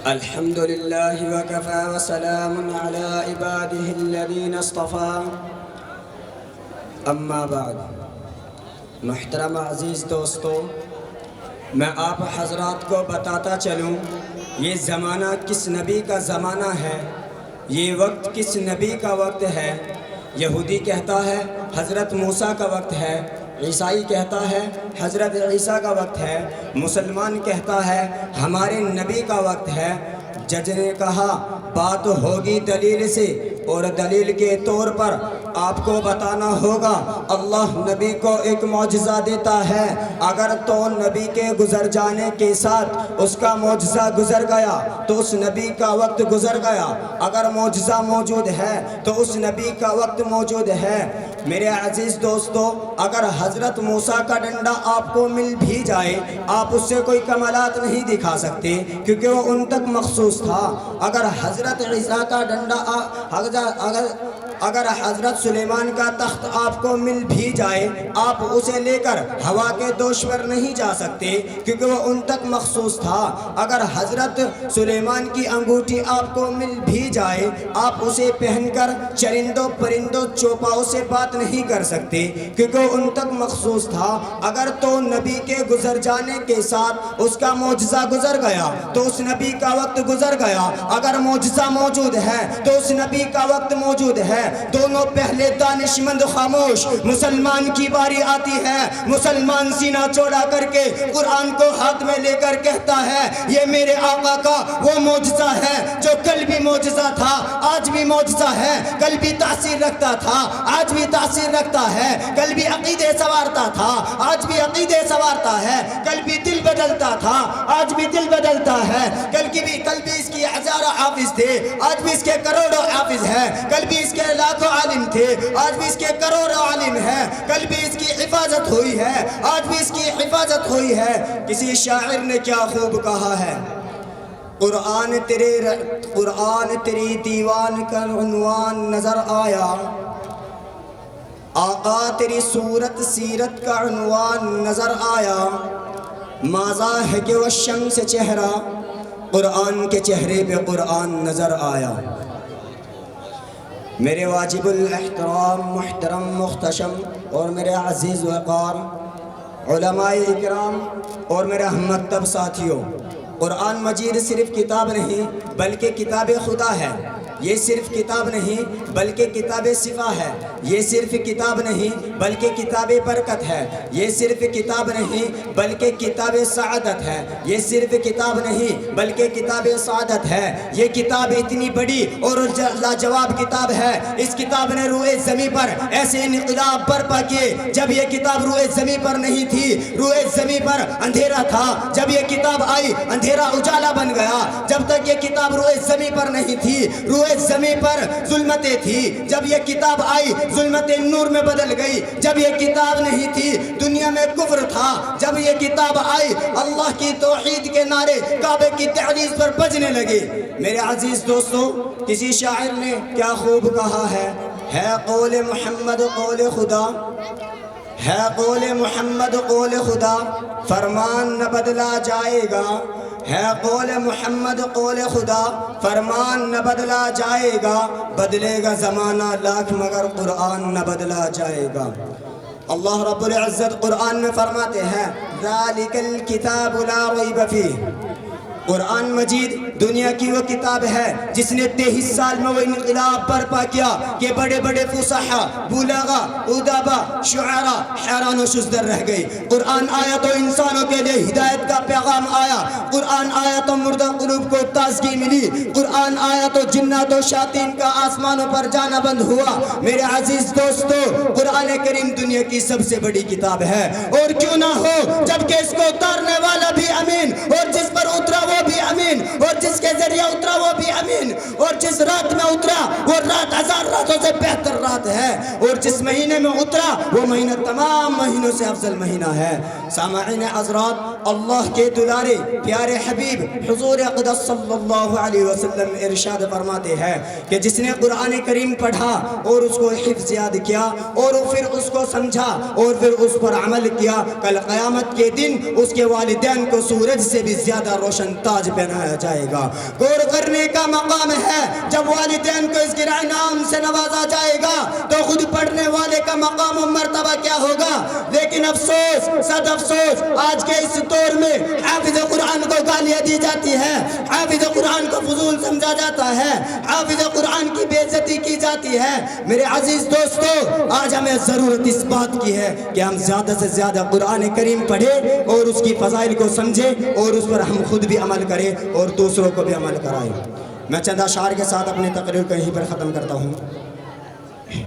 الحمد لله وكفى وسلام على عباده الذين اصطفى اما بعد. محترم عزیز دوستو، میں آپ حضرات کو بتاتا چلوں یہ زمانہ کس نبی کا زمانہ ہے، یہ وقت کس نبی کا وقت ہے. یہودی کہتا ہے حضرت موسیٰ کا وقت ہے، عیسائی کہتا ہے حضرت عیسیٰ کا وقت ہے، مسلمان کہتا ہے ہمارے نبی کا وقت ہے. جج نے کہا بات ہوگی دلیل سے، اور دلیل کے طور پر آپ کو بتانا ہوگا اللہ نبی کو ایک معجزہ دیتا ہے. اگر تو نبی کے گزر جانے کے ساتھ اس کا معجزہ گزر گیا تو اس نبی کا وقت گزر گیا، اگر معجزہ موجود ہے تو اس نبی کا وقت موجود ہے. میرے عزیز دوستو، اگر حضرت موسیٰ کا ڈنڈا آپ کو مل بھی جائے آپ اس سے کوئی کمالات نہیں دکھا سکتے کیونکہ وہ ان تک مخصوص تھا. اگر حضرت عیسیٰ کا ڈنڈا اگر حضرت سلیمان کا تخت آپ کو مل بھی جائے آپ اسے لے کر ہوا کے دوش پر نہیں جا سکتے کیونکہ وہ ان تک مخصوص تھا. اگر حضرت سلیمان کی انگوٹھی آپ کو مل بھی جائے آپ اسے پہن کر چرندوں پرندوں چوپاؤں سے بات نہیں کر سکتے کیونکہ وہ ان تک مخصوص تھا. اگر تو نبی کے گزر جانے کے ساتھ اس کا معجزہ گزر گیا تو اس نبی کا وقت گزر گیا. اگر معجزہ موجود ہے تو اس نبی کا وقت موجود ہے. دونوں پہلے دانشمند خاموش. مسلمان کی باری آتی ہے، مسلمان سینہ چوڑا کر کے قرآن کو ہاتھ میں لے کر کہتا ہے یہ میرے آقا کا وہ معجزہ ہے جو کل بھی معجزہ تھا، آج بھی معجزہ ہے، کل بھی تاثیر رکھتا تھا، آج بھی تاثیر رکھتا ہے، کل بھی عقیدے سوارتا تھا، آج بھی عقیدے سوارتا ہے، کل بھی دل بدلتا تھا، آج بھی دل بدلتا ہے، کل بھی اس کی ہزاروں حافظ تھے، آج بھی اس کے کروڑوں حافظ ہیں، کل بھی اس کے لاکھوں عالم تھے، آج بھی اس کے کروڑوں عالم ہیں، کل بھی اس کی حفاظت ہوئی ہے، آج بھی اس کی حفاظت ہوئی ہے. کسی شاعر نے کیا خوب کہا ہے، قرآن تیری دیوان کا عنوان نظر آیا، آقا تیری صورت سیرت کا عنوان نظر آیا، ماذا ہے کہ وہ شمس چہرہ قرآن کے چہرے پہ قرآن نظر آیا. میرے واجب الاحترام محترم محتشم اور میرے عزیز وقار علماء اکرام اور میرے ہم مکتب ساتھیوں، قرآن مجید صرف کتاب نہیں بلکہ کتاب خدا ہے. یہ صرف کتاب نہیں بلکہ کتاب صفا ہے. یہ صرف کتاب نہیں بلکہ کتاب برکت ہے. یہ صرف کتاب نہیں بلکہ کتاب سعادت ہے. یہ صرف کتاب نہیں بلکہ کتاب سعادت ہے. یہ کتاب اتنی بڑی اور لاجواب کتاب ہے، اس کتاب نے روئے زمین پر ایسے انقلاب برپا کیے. جب یہ کتاب روئے زمین پر نہیں تھی، روئے زمین پر اندھیرا تھا، جب یہ کتاب آئی اندھیرا اجالا بن گیا. جب تک یہ کتاب روئے زمین پر نہیں تھی روئے زمین پر ظلمتیں تھی، جب یہ کتاب آئی ظلمتیں نور میں بدل گئی. جب یہ کتاب نہیں تھی دنیا میں کفر تھا، جب یہ کتاب آئی اللہ کی توحید کے نعرے کعبے کی تعریض پر بجنے لگے. میرے عزیز دوستو، کسی شاعر نے کیا خوب کہا ہے قول محمد قول خدا، ہے قول محمد قول خدا، فرمان نہ بدلا جائے گا. ہے قول محمد قول خدا، فرمان نہ بدلا جائے گا. بدلے گا زمانہ لاکھ مگر قرآن نہ بدلا جائے گا. اللہ رب العزت قرآن میں فرماتے ہیں ذالک الکتاب لا ریب فیہ. قرآن مجید دنیا کی وہ کتاب ہے جس نے 23 سال میں وہ انقلاب برپا کیا کہ بڑے بڑے فصحا بلغا ادبا شعراء حیران و شزدر رہ گئی. قرآن آیا تو انسانوں کے لیے ہدایت کا پیغام آیا. قرآن آیا تو مردہ قلوب کو تازگی ملی. قرآن آیا تو جنات و شیاطین کا آسمانوں پر جانا بند ہوا. میرے عزیز دوستو، قرآن کریم دنیا کی سب سے بڑی کتاب ہے، اور کیوں نہ ہو جبکہ اس کو اتارنے والا بھی امین، اور جس پر اترا وہ بھی امین، اور جس کے ذریعے اترا وہ بھی امین، اور جس رات میں اترا وہ رات 1000 راتوں سے بہتر رات ساتھ ہے، اور جس مہینے میں اترا وہ مہینہ تمام مہینوں سے افضل مہینہ ہے۔ سامعین حضرات، اللہ کے دلارے پیارے حبیب حضور اقدس صلی اللہ علیہ وسلم ارشاد فرماتے ہیں کہ جس نے قرآن کریم پڑھا اور اس کو حفظ یاد کیا اور پھر اس کو سمجھا اور پھر اس پر عمل کیا، کل قیامت کے دن اس کے والدین کو سورج سے بھی زیادہ روشن تاج پہنایا جائے گا۔ غور کرنے کا مقام ہے، جب والدین کو اس گرہ انعام سے نوازا جائے گا تو خود پڑھنے والے کا مقام و مرتبہ کیا ہوگا؟ لیکن افسوس، صد افسوس، آج کے اس دور میں حافظ قرآن کو گالیاں دی جاتی ہے، حافظ قرآن کو فضول سمجھا جاتا ہے، حافظ قرآن کی بے عزتی کی جاتی ہے۔ میرے عزیز دوستو، آج ہمیں ضرورت اس بات کی ہے کہ ہم زیادہ سے زیادہ قرآن کریم پڑھیں اور اس کی فضائل کو سمجھیں اور اس پر ہم خود بھی عمل کریں اور دوسروں کو بھی عمل کرائیں۔ میں چند اشعار کے ساتھ اپنی تقریر کو یہیں پر ختم کرتا ہوں۔